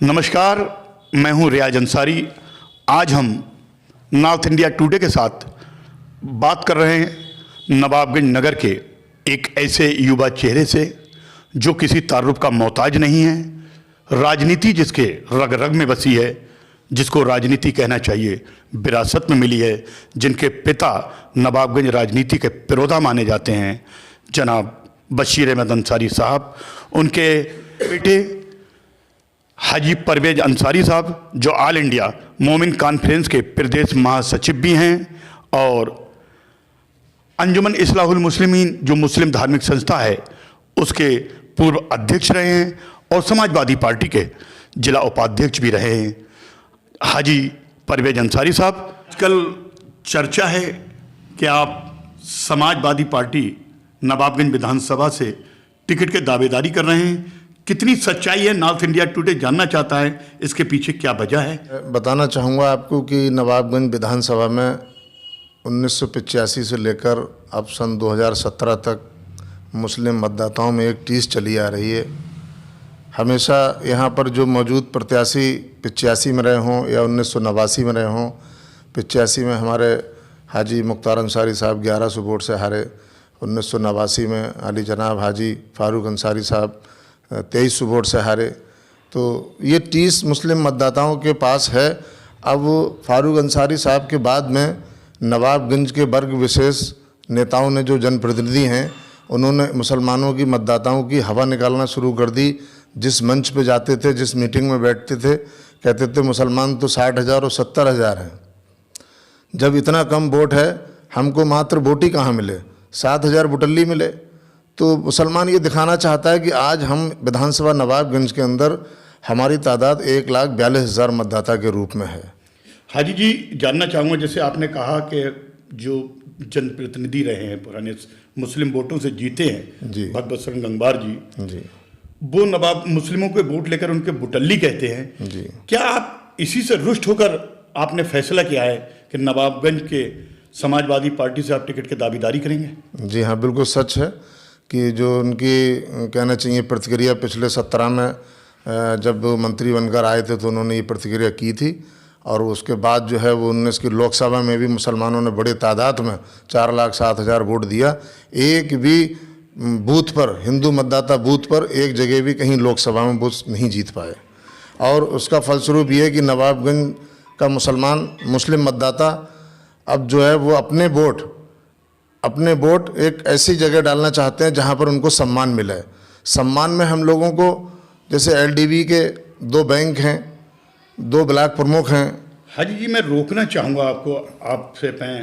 नमस्कार, मैं हूं रियाज अंसारी। आज हम नॉर्थ इंडिया टुडे के साथ बात कर रहे हैं नवाबगंज नगर के एक ऐसे युवा चेहरे से जो किसी तारुफ का मोहताज नहीं है, राजनीति जिसके रग रग में बसी है, जिसको राजनीति कहना चाहिए विरासत में मिली है, जिनके पिता नवाबगंज राजनीति के पिरोधा माने जाते हैं, जनाब बशीर अहमद अंसारी साहब। उनके बेटे हाजी परवेज अंसारी साहब जो ऑल इंडिया मोमिन कॉन्फ्रेंस के प्रदेश महासचिव भी हैं और अंजुमन इस्लाहुल मुस्लिमीन जो मुस्लिम धार्मिक संस्था है उसके पूर्व अध्यक्ष रहे हैं और समाजवादी पार्टी के जिला उपाध्यक्ष भी रहे हैं। हाजी परवेज अंसारी साहब, आजकल चर्चा है कि आप समाजवादी पार्टी नवाबगंज विधानसभा से टिकट के दावेदारी कर रहे हैं। कितनी सच्चाई है? नॉर्थ इंडिया टुडे जानना चाहता है इसके पीछे क्या वजह है। बताना चाहूँगा आपको कि नवाबगंज विधानसभा में 1985 से लेकर अब सन 2017 तक मुस्लिम मतदाताओं में एक टीस चली आ रही है। हमेशा यहाँ पर जो मौजूद प्रत्याशी 85 में रहे हों या 1989 में रहे हों, 85 में हमारे हाजी मुख्तार अंसारी साहब 1100 वोट से हारे, 1989 में अली जनाब हाजी फारूक अंसारी साहब 2300 वोट से हारे। तो ये 30 मुस्लिम मतदाताओं के पास है। अब फारूक अंसारी साहब के बाद में नवाबगंज के वर्ग विशेष नेताओं ने, जो जनप्रतिनिधि हैं, उन्होंने मुसलमानों की मतदाताओं की हवा निकालना शुरू कर दी। जिस मंच पे जाते थे, जिस मीटिंग में बैठते थे, कहते थे मुसलमान तो 60,000 और 70,000 हैं। जब इतना कम वोट है, हमको मात्र वोट ही कहाँ मिले, 7,000 बुटल्ली मिले। तो मुसलमान ये दिखाना चाहता है कि आज हम विधानसभा नवाबगंज के अंदर हमारी तादाद 1,42,000 मतदाता के रूप में है। हाजी जी, जानना चाहूँगा, जैसे आपने कहा कि जो जनप्रतिनिधि रहे हैं पुराने मुस्लिम वोटों से जीते हैं जी, भगवत शरण गंगवार जी, वो नवाब मुस्लिमों के वोट लेकर उनके बुटल्ली कहते हैं जी। क्या आप इसी से रुष्ट होकर आपने फैसला किया है कि नवाबगंज के समाजवादी पार्टी से आप टिकट की दावेदारी करेंगे? जी हाँ, बिल्कुल सच है कि जो उनकी कहना चाहिए प्रतिक्रिया पिछले 17 में जब मंत्री बनकर आए थे तो उन्होंने ये प्रतिक्रिया की थी, और उसके बाद जो है वो 19 की लोकसभा में भी मुसलमानों ने बड़े तादाद में 4,07,000 वोट दिया। एक भी बूथ पर, हिंदू मतदाता बूथ पर एक जगह भी कहीं लोकसभा में वोट नहीं जीत पाए। और उसका फलस्वरूप ये है कि नवाबगंज का मुस्लिम मतदाता अब जो है वो अपने वोट एक ऐसी जगह डालना चाहते हैं जहां पर उनको सम्मान मिले। सम्मान में हम लोगों को, जैसे एलडीबी के 2 बैंक हैं, 2 ब्लॉक प्रमुख हैं। हाजी जी, मैं रोकना चाहूँगा आपको, आपसे मैं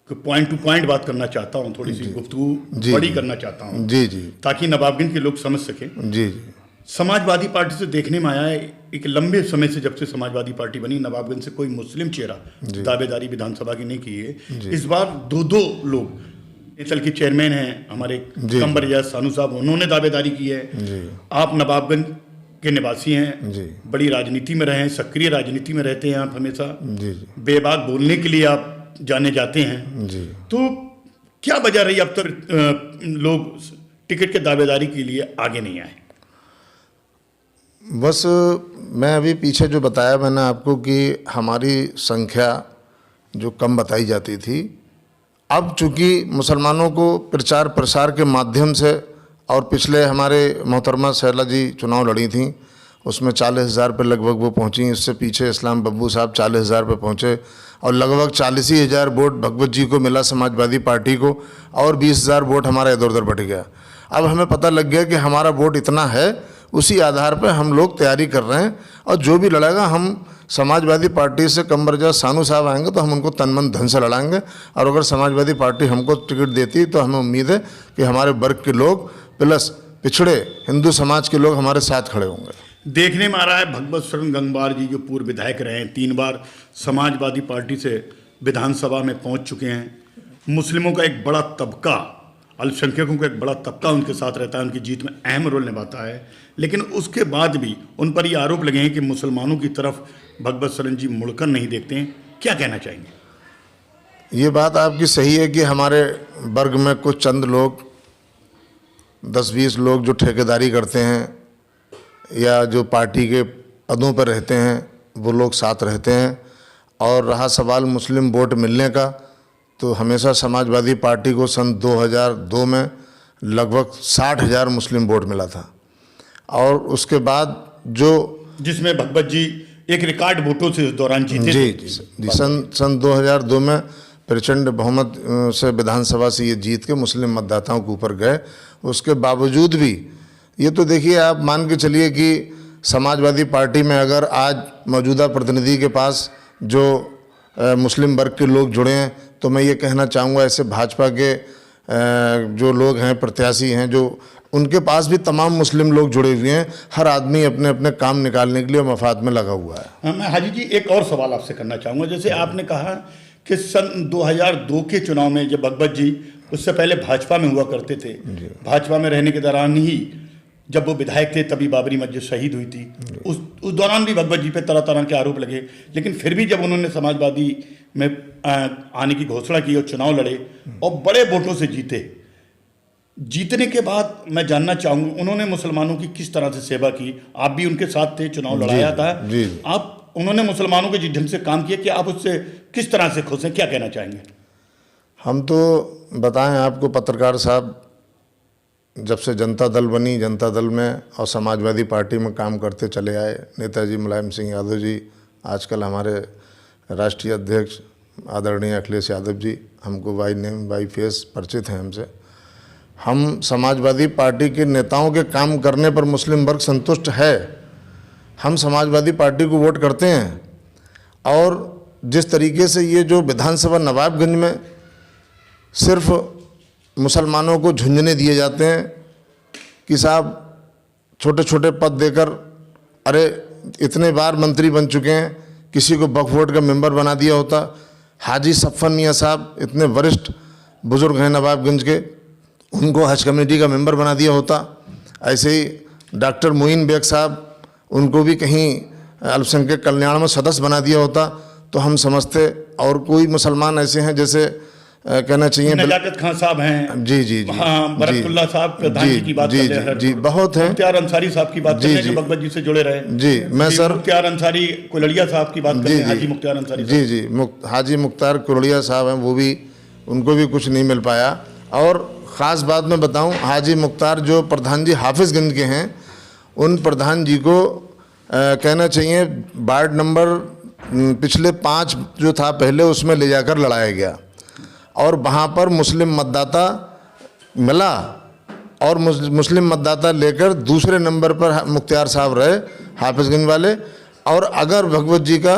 पॉइंट टू पॉइंट बात करना चाहता हूँ, थोड़ी सी गुफ्तगू बड़ी करना चाहता हूँ जी जी, ताकि नवाबगंज के लोग समझ सकें। जी जी। समाजवादी पार्टी से देखने में आया है एक लंबे समय से, जब से समाजवादी पार्टी बनी, नवाबगंज से कोई मुस्लिम चेहरा दावेदारी विधानसभा की नहीं की है। इस बार 2 लोग, नेतल के चेयरमैन हैं हमारे कंबर इजाज सानू साहब, उन्होंने दावेदारी की है। आप नवाबगंज के निवासी हैं, बड़ी राजनीति में रहे हैं, सक्रिय राजनीति में रहते हैं आप हमेशा, बेबाक बोलने के लिए आप जाने जाते हैं। तो क्या वजह रही अब तक लोग टिकट के दावेदारी के लिए आगे नहीं आए? बस मैं अभी पीछे जो बताया मैंने आपको कि हमारी संख्या जो कम बताई जाती थी, अब चूँकि मुसलमानों को प्रचार प्रसार के माध्यम से, और पिछले हमारे मोहतरमा सैला जी चुनाव लड़ी थी, उसमें 40,000 पे लगभग वो पहुंची। इससे पीछे इस्लाम बब्बू साहब 40,000 पे पहुंचे, और लगभग 40,000 वोट भगवत जी को मिला समाजवादी पार्टी को, और 20,000 वोट हमारा इधर उधर बट गया। अब हमें पता लग गया कि हमारा वोट इतना है, उसी आधार पर हम लोग तैयारी कर रहे हैं, और जो भी लड़ेगा, हम समाजवादी पार्टी से कंबरजा सानू साहब आएंगे तो हम उनको तन मन धन से लड़ाएंगे। और अगर समाजवादी पार्टी हमको टिकट देती तो हमें उम्मीद है कि हमारे वर्ग के लोग प्लस पिछड़े हिंदू समाज के लोग हमारे साथ खड़े होंगे। देखने में आ रहा है भगवत शरण गंगवार जी जो पूर्व विधायक रहे हैं, 3 बार समाजवादी पार्टी से विधानसभा में पहुंच चुके हैं। मुस्लिमों का एक बड़ा तबका, अल्पसंख्यकों का एक बड़ा तबका उनके साथ रहता है, उनकी जीत में अहम रोल निभाता है। लेकिन उसके बाद भी उन पर ये आरोप लगे हैं कि मुसलमानों की तरफ भगवत शरण जी मुड़कर नहीं देखते हैं। क्या कहना चाहेंगे? ये बात आपकी सही है कि हमारे वर्ग में कुछ चंद लोग 10-20 लोग जो ठेकेदारी करते हैं या जो पार्टी के पदों पर रहते हैं वो लोग साथ रहते हैं। और रहा सवाल मुस्लिम वोट मिलने का, तो हमेशा समाजवादी पार्टी को सन 2002 में लगभग 60,000 मुस्लिम वोट मिला था। और उसके बाद जो जिसमें भगवत जी एक रिकॉर्ड वोटों से उस दौरान जीते जी थे। जी सन 2002 में प्रचंड बहुमत से विधानसभा से ये जीत के मुस्लिम मतदाताओं के ऊपर गए। उसके बावजूद भी ये तो देखिए, आप मान के चलिए कि समाजवादी पार्टी में अगर आज मौजूदा प्रतिनिधि के पास जो मुस्लिम वर्ग के लोग जुड़े हैं, तो मैं ये कहना चाहूँगा ऐसे भाजपा के जो लोग हैं, प्रत्याशी हैं, जो उनके पास भी तमाम मुस्लिम लोग जुड़े हुए हैं। हर आदमी अपने अपने काम निकालने के लिए मफाद में लगा हुआ है। हाँ, मैं हाजी जी एक और सवाल आपसे करना चाहूँगा। जैसे आपने कहा कि सन 2002 के चुनाव में जब भगवत जी उससे पहले भाजपा में हुआ करते थे, भाजपा में रहने के दौरान ही जब वो विधायक थे तभी बाबरी मस्जिद शहीद हुई थी। उस दौरान भी भगवत जी पे तरह तरह के आरोप लगे, लेकिन फिर भी जब उन्होंने समाजवादी में आने की घोषणा की और चुनाव लड़े और बड़े वोटों से जीतने के बाद मैं जानना चाहूँगा उन्होंने मुसलमानों की किस तरह से सेवा की। आप भी उनके साथ थे, चुनाव लड़ाया था आप, उन्होंने मुसलमानों के जिस ढंग से काम किया कि आप उससे किस तरह से खुश हैं, क्या कहना चाहेंगे? हम तो बताएं आपको पत्रकार साहब, जब से जनता दल बनी, जनता दल में और समाजवादी पार्टी में काम करते चले आए। नेताजी मुलायम सिंह यादव जी, आजकल हमारे राष्ट्रीय अध्यक्ष आदरणीय अखिलेश यादव जी, हमको बाई नेम बाई फेस परिचित हैं हमसे। हम समाजवादी पार्टी के नेताओं के काम करने पर मुस्लिम वर्ग संतुष्ट है। हम समाजवादी पार्टी को वोट करते हैं। और जिस तरीके से ये जो विधानसभा नवाबगंज में सिर्फ मुसलमानों को झुंझुने दिए जाते हैं कि साहब छोटे छोटे पद देकर, अरे इतने बार मंत्री बन चुके हैं, किसी को वक्फ बोर्ड का मेंबर बना दिया होता। हाजी सफ़न मियाँ साहब इतने वरिष्ठ बुजुर्ग हैं नवाबगंज के, उनको हज कमेटी का मेंबर बना दिया होता। ऐसे ही डॉक्टर मोइन बेग साहब, उनको भी कहीं अल्पसंख्यक कल्याण में सदस्य बना दिया होता। तो हम समझते, और कोई मुसलमान ऐसे हैं जैसे कहना चाहिए नजाकत खान साहब हैं, जी जी जी, हाँ, बरकतुल्लाह साहब प्रधान जी की बात कर रहे हैं, जी बहुत हैं, मुख्तार अंसारी साहब की बात कर रहे हैं जो भगवत जी से जुड़े रहे। जी मैं सर मुख्तार अंसारी कुलड़िया साहब की बात कर रहे हैं, हाजी मुख्तार अंसारी जी जी हाजी मुख्तार कुलड़िया साहब हैं, वो भी, उनको भी कुछ नहीं मिल पाया। और ख़ास बात मैं बताऊं, हाजी मुख्तार जो प्रधान जी हाफिज़गंज के हैं, उन प्रधान जी को कहना चाहिए वार्ड नंबर पिछले 5 जो था पहले, उसमें ले जाकर लड़ाया गया और वहाँ पर मुस्लिम मतदाता मिला और मुस्लिम मतदाता लेकर दूसरे नंबर पर मुख्तार साहब रहे, हाफिज़गंज वाले। और अगर भगवत जी का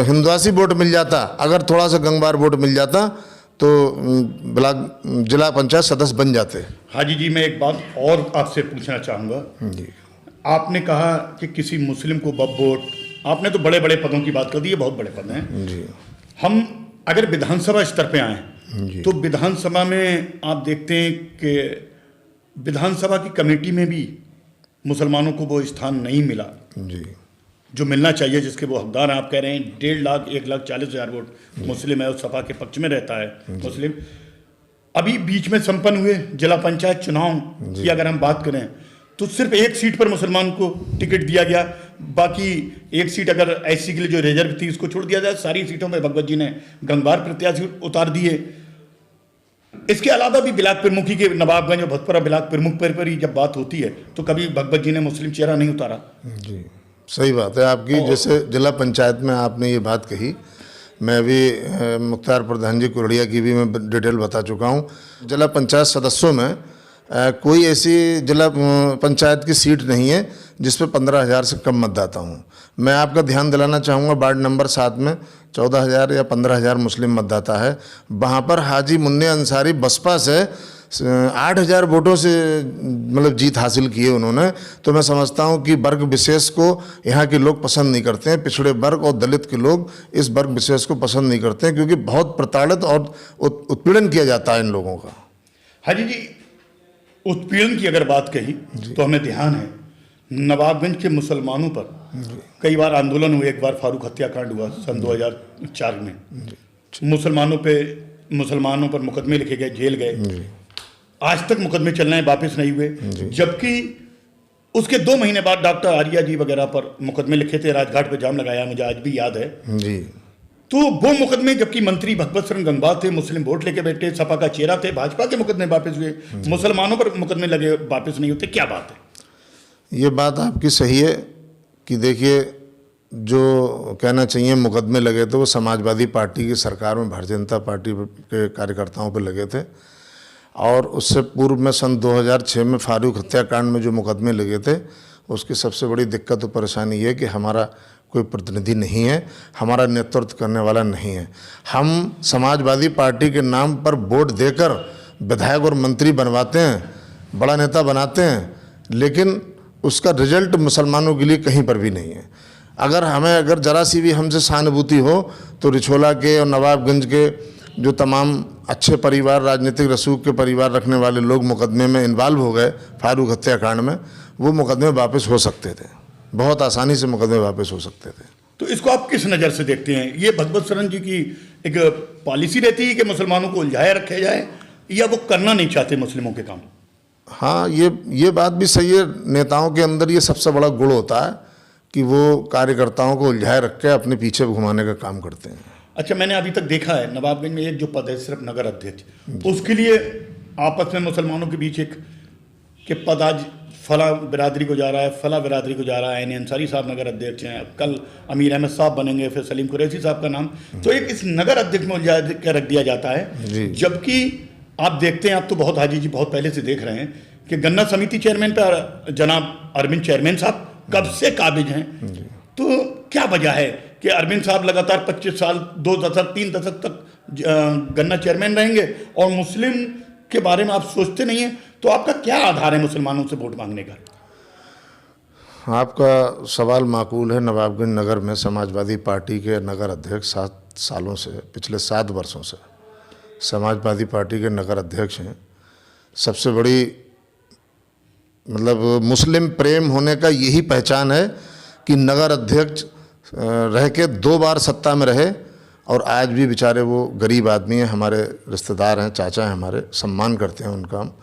हिंदवासी वोट मिल जाता, अगर थोड़ा सा गंगवार वोट मिल जाता, तो ब्लॉक जिला पंचायत सदस्य बन जाते। हाजी जी मैं एक बात और आपसे पूछना चाहूँगा जी। आपने कहा कि किसी मुस्लिम को वोट, आपने तो बड़े बड़े पदों की बात कर दी, ये बहुत बड़े पद हैं जी। हम अगर विधानसभा स्तर पे आए तो विधानसभा में आप देखते हैं कि विधानसभा की कमेटी में भी मुसलमानों को वो स्थान नहीं मिला जी जो मिलना चाहिए, जिसके वो हकदार हैं। आप कह रहे हैं 1.5 लाख 1,40,000 वोट मुस्लिम है, उस सपा के पक्ष में रहता है मुस्लिम। अभी बीच में संपन्न हुए जिला पंचायत चुनाव की अगर हम बात करें तो सिर्फ एक सीट पर मुसलमान को टिकट दिया गया, बाकी एक सीट अगर एससी के लिए जो रिजर्व थी उसको छोड़ दिया जाए। सारी सीटों में भगवत जी ने गंगवार प्रत्याशी उतार दिए। इसके अलावा भी ब्लॉक प्रमुखी के नवाबगंज और भतपुरा ब्लॉक प्रमुख पर ही जब बात होती है तो कभी भगवत जी ने मुस्लिम चेहरा नहीं उतारा। जी सही बात है आपकी। जैसे जिला पंचायत में आपने ये बात कही, मैं भी मुख्तार प्रधान जी कुरड़िया की भी मैं डिटेल बता चुका हूँ। जिला पंचायत सदस्यों में कोई ऐसी जिला पंचायत की सीट नहीं है जिस पे 15,000 से कम मतदाता हूँ। मैं आपका ध्यान दिलाना चाहूँगा, वार्ड नंबर 7 में 14,000 या 15,000 मुस्लिम मतदाता है। वहाँ पर हाजी मुन्ने अंसारी बसपा से 8,000 वोटों से मतलब जीत हासिल की है उन्होंने। तो मैं समझता हूँ कि वर्ग विशेष को यहाँ के लोग पसंद नहीं करते हैं। पिछड़े वर्ग और दलित के लोग इस वर्ग विशेष को पसंद नहीं करते हैं, क्योंकि बहुत प्रताड़ित और उत्पीड़न किया जाता है इन लोगों का। हाजी जी उत्पीड़न की अगर बात कही तो हमें ध्यान है नवाबगंज के मुसलमानों पर कई बार आंदोलन हुए। एक बार फारूक हत्याकांड हुआ सन 2004 में, मुसलमानों पर मुकदमे लिखे गए, जेल गए। आज तक मुकदमे चल रहे हैं, वापस नहीं हुए। जबकि उसके 2 महीने बाद डॉक्टर आर्या जी वगैरह पर मुकदमे लिखे थे, राजघाट पे जाम लगाया, मुझे आज भी याद है। जी। तो वो मुकदमे, जबकि मंत्री भगवत शरण गंगवार थे, मुस्लिम वोट लेके बैठे, सपा का चेहरा थे, भाजपा के मुकदमे वापस हुए, मुसलमानों पर मुकदमे लगे, वापस नहीं होते, क्या बात है? ये बात आपकी सही है कि देखिए, जो कहना चाहिए मुकदमे लगे थे वो समाजवादी पार्टी की सरकार में भारतीय जनता पार्टी के कार्यकर्ताओं पर लगे थे, और उससे पूर्व में सन 2006 में फारूक हत्याकांड में जो मुकदमे लगे थे, उसकी सबसे बड़ी दिक्कत और परेशानी ये है कि हमारा कोई प्रतिनिधि नहीं है, हमारा नेतृत्व करने वाला नहीं है। हम समाजवादी पार्टी के नाम पर वोट देकर विधायक और मंत्री बनवाते हैं, बड़ा नेता बनाते हैं, लेकिन उसका रिजल्ट मुसलमानों के लिए कहीं पर भी नहीं है। अगर जरा सी भी हमसे सहानुभूति हो तो रिछोला के और नवाबगंज के जो तमाम अच्छे परिवार, राजनीतिक रसूख के परिवार रखने वाले लोग मुकदमे में इन्वॉल्व हो गए फारूक हत्याकांड में, वो मुकदमे वापस हो सकते थे, बहुत आसानी से मुकदमे वापस हो सकते थे। तो इसको आप किस नज़र से देखते हैं? ये भगवत शरण जी की एक पॉलिसी रहती है कि मुसलमानों को उलझाया रखा जाए, या वो करना नहीं चाहते मुस्लिमों के काम? हाँ, ये बात भी सही है। नेताओं के अंदर ये सबसे बड़ा गुण होता है कि वो कार्यकर्ताओं को उलझाए रख के अपने पीछे घुमाने का काम करते हैं। अच्छा, मैंने अभी तक देखा है नवाबगंज में एक जो पद है सिर्फ नगर अध्यक्ष, उसके लिए आपस में मुसलमानों के बीच एक कि पद आज फला बिरादरी को जा रहा है, फला बिरादरी को जा रहा है, यानी अंसारी साहब नगर अध्यक्ष हैं, कल अमीर अहमद साहब बनेंगे, फिर सलीम कुरैशी साहब का नाम, तो एक इस नगर अध्यक्ष में उलझा के रख दिया जाता है। जबकि आप देखते हैं, आप तो बहुत हाजी जी बहुत पहले से देख रहे हैं कि गन्ना समिति चेयरमैन पर जनाब अरविंद चेयरमैन साहब कब से काबिज हैं। तो क्या वजह है कि अरविंद साहब लगातार 25 साल, 2 दशक, 3 दशक तक गन्ना चेयरमैन रहेंगे और मुस्लिम के बारे में आप सोचते नहीं हैं? तो आपका क्या आधार है मुसलमानों से वोट मांगने का? आपका सवाल माकूल है। नवाबगंज नगर में समाजवादी पार्टी के नगर अध्यक्ष 7 सालों से, पिछले 7 वर्षों से समाजवादी पार्टी के नगर अध्यक्ष हैं। सबसे बड़ी मतलब मुस्लिम प्रेम होने का यही पहचान है कि नगर अध्यक्ष रह के 2 बार सत्ता में रहे, और आज भी बेचारे वो गरीब आदमी हैं, हमारे रिश्तेदार हैं, चाचा हैं हमारे, सम्मान करते हैं उनका। हम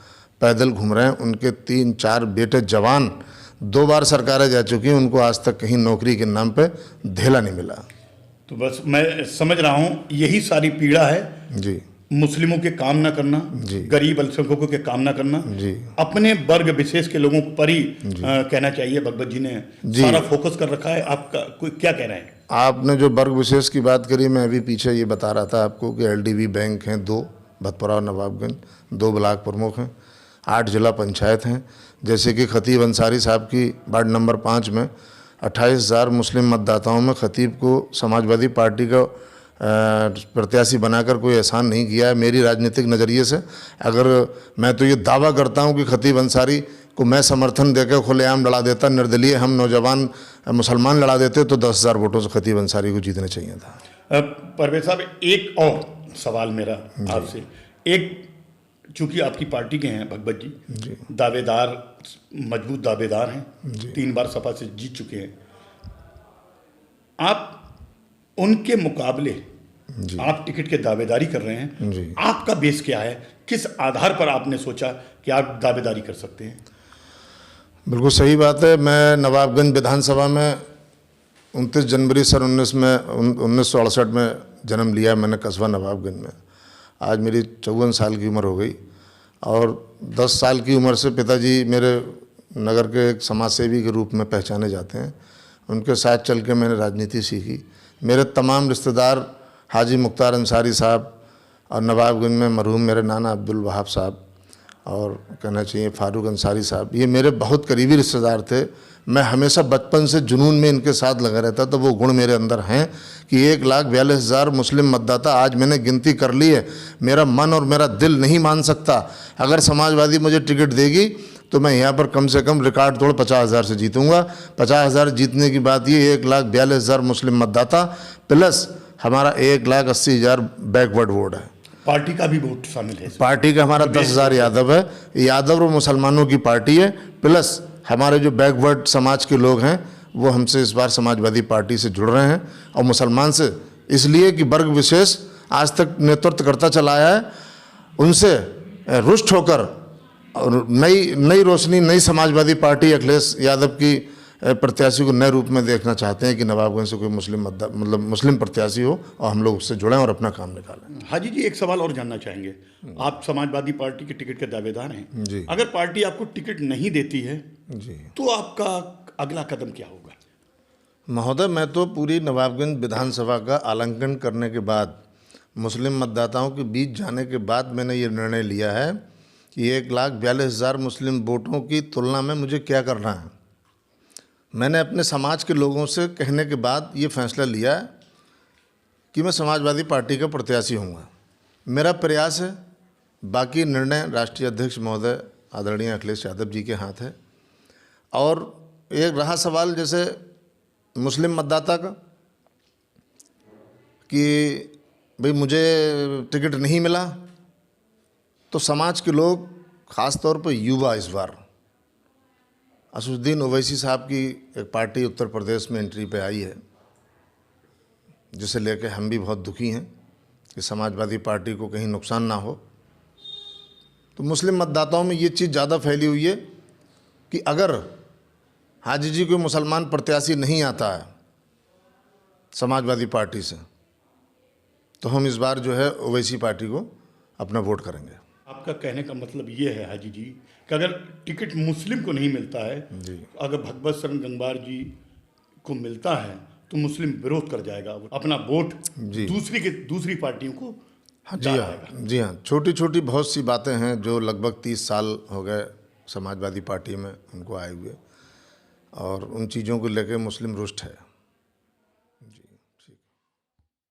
पैदल घूम रहे हैं, उनके 3-4 बेटे जवान 2 बार सरकारें जा चुकी हैं, उनको आज तक कहीं नौकरी के नाम पे धेला नहीं मिला। तो बस मैं समझ रहा हूँ यही सारी पीड़ा है जी, मुस्लिमों के काम ना करना, गरीब अल्पसंख्यकों के काम ना करना, अपने वर्ग विशेष के लोगों पर ही कहना चाहिए। भगवत जी ने सारा फोकस कर रखा है। आपका कोई क्या कह रहे हैं? आपने जो वर्ग विशेष की बात करी, मैं अभी पीछे ये बता रहा था आपको कि LDB बैंक हैं 2, भतपुरा और नवाबगंज, 2 ब्लॉक प्रमुख हैं, 8 जिला पंचायत हैं। जैसे कि खतीब अंसारी साहब की वार्ड नंबर 5 में 28,000 मुस्लिम मतदाताओं में खतीब को समाजवादी पार्टी का प्रत्याशी बनाकर कोई एहसान नहीं किया है मेरी राजनीतिक नज़रिए से। अगर मैं तो ये दावा करता हूँ कि खतीब अंसारी को मैं समर्थन देकर खुलेआम लड़ा देता, निर्दलीय हम नौजवान मुसलमान लड़ा देते, तो 10,000 वोटों से खतीब अंसारी को जीतना चाहिए था। परवेज साहब, एक और सवाल मेरा आपसे, एक चूंकि आपकी पार्टी के हैं भगवत जी, दावेदार, मजबूत दावेदार हैं, 3 बार सपा से जीत चुके हैं, आप उनके मुकाबले आप टिकट के दावेदारी कर रहे हैं, आपका बेस क्या है? किस आधार पर आपने सोचा कि आप दावेदारी कर सकते हैं? बिल्कुल सही बात है। मैं नवाबगंज विधानसभा में 29 जनवरी सन 1968 में जन्म लिया मैंने कस्बा नवाबगंज में। आज मेरी 54 साल की उम्र हो गई, और 10 साल की उम्र से पिताजी मेरे नगर के एक समाज सेवी के रूप में पहचाने जाते हैं। उनके साथ चल के मैंने राजनीति सीखी। मेरे तमाम रिश्तेदार हाजी मुख्तार अंसारी साहब, और नवाबगंज में मरहूम मेरे नाना अब्दुल वहाब साहब, और कहना चाहिए फारूक अंसारी साहब, ये मेरे बहुत करीबी रिश्तेदार थे। मैं हमेशा बचपन से जुनून में इनके साथ लगा रहता, तो वो गुण मेरे अंदर हैं कि 1,42,000 मुस्लिम मतदाता आज मैंने गिनती कर ली है। मेरा मन और मेरा दिल नहीं मान सकता, अगर समाजवादी मुझे टिकट देगी तो मैं यहाँ पर कम से कम रिकॉर्ड तोड़ 50,000 से जीतूंगा। 50,000 जीतने की बात ये 1,42,000 मुस्लिम मतदाता प्लस हमारा 1,80,000 बैकवर्ड वोट है। पार्टी का भी वोट शामिल है? पार्टी का हमारा 10,000 यादव है। यादव और मुसलमानों की पार्टी है, प्लस हमारे जो बैकवर्ड समाज के लोग हैं वो हमसे इस बार समाजवादी पार्टी से जुड़ रहे हैं, और मुसलमान से इसलिए कि वर्ग विशेष आज तक नेतृत्व करता चला आया है, उनसे रुष्ट होकर और नई रोशनी, नई समाजवादी पार्टी अखिलेश यादव की प्रत्याशी को नए रूप में देखना चाहते हैं कि नवाबगंज से कोई मुस्लिम प्रत्याशी हो और हम लोग उससे जुड़ें और अपना काम निकालें। हाजी जी, एक सवाल और जानना चाहेंगे। आप समाजवादी पार्टी के टिकट के दावेदार हैं जी। अगर पार्टी आपको टिकट नहीं देती है जी, तो आपका अगला कदम क्या होगा? महोदय, मैं तो पूरी नवाबगंज विधानसभा का आलंकन करने के बाद, मुस्लिम मतदाताओं के बीच जाने के बाद मैंने ये निर्णय लिया है कि 1,42,000 मुस्लिम वोटों की तुलना में मुझे क्या करना है। मैंने अपने समाज के लोगों से कहने के बाद ये फैसला लिया है कि मैं समाजवादी पार्टी का प्रत्याशी होऊंगा। मेरा प्रयास है, बाकी निर्णय राष्ट्रीय अध्यक्ष महोदय आदरणीय अखिलेश यादव जी के हाथ है। और एक रहा सवाल जैसे मुस्लिम मतदाता का कि भाई मुझे टिकट नहीं मिला, तो समाज के लोग, ख़ास तौर पर युवा, इस बार असदुद्दीन ओवैसी साहब की एक पार्टी उत्तर प्रदेश में एंट्री पे आई है, जिसे लेकर हम भी बहुत दुखी हैं कि समाजवादी पार्टी को कहीं नुकसान ना हो। तो मुस्लिम मतदाताओं में ये चीज़ ज़्यादा फैली हुई है कि अगर हाजी जी कोई मुसलमान प्रत्याशी नहीं आता है समाजवादी पार्टी से, तो हम इस बार जो है ओवैसी पार्टी को अपना वोट करेंगे। आपका कहने का मतलब ये है हाजी जी कि अगर टिकट मुस्लिम को नहीं मिलता है जी, अगर भगवत शरण गंगवार जी को मिलता है तो मुस्लिम विरोध कर जाएगा, अपना वोट जी, दूसरी पार्टियों को जी हाँ, जी हाँ। छोटी छोटी बहुत सी बातें हैं जो लगभग 30 साल हो गए समाजवादी पार्टी में उनको आए हुए, और उन चीज़ों को लेकर मुस्लिम रुष्ट है।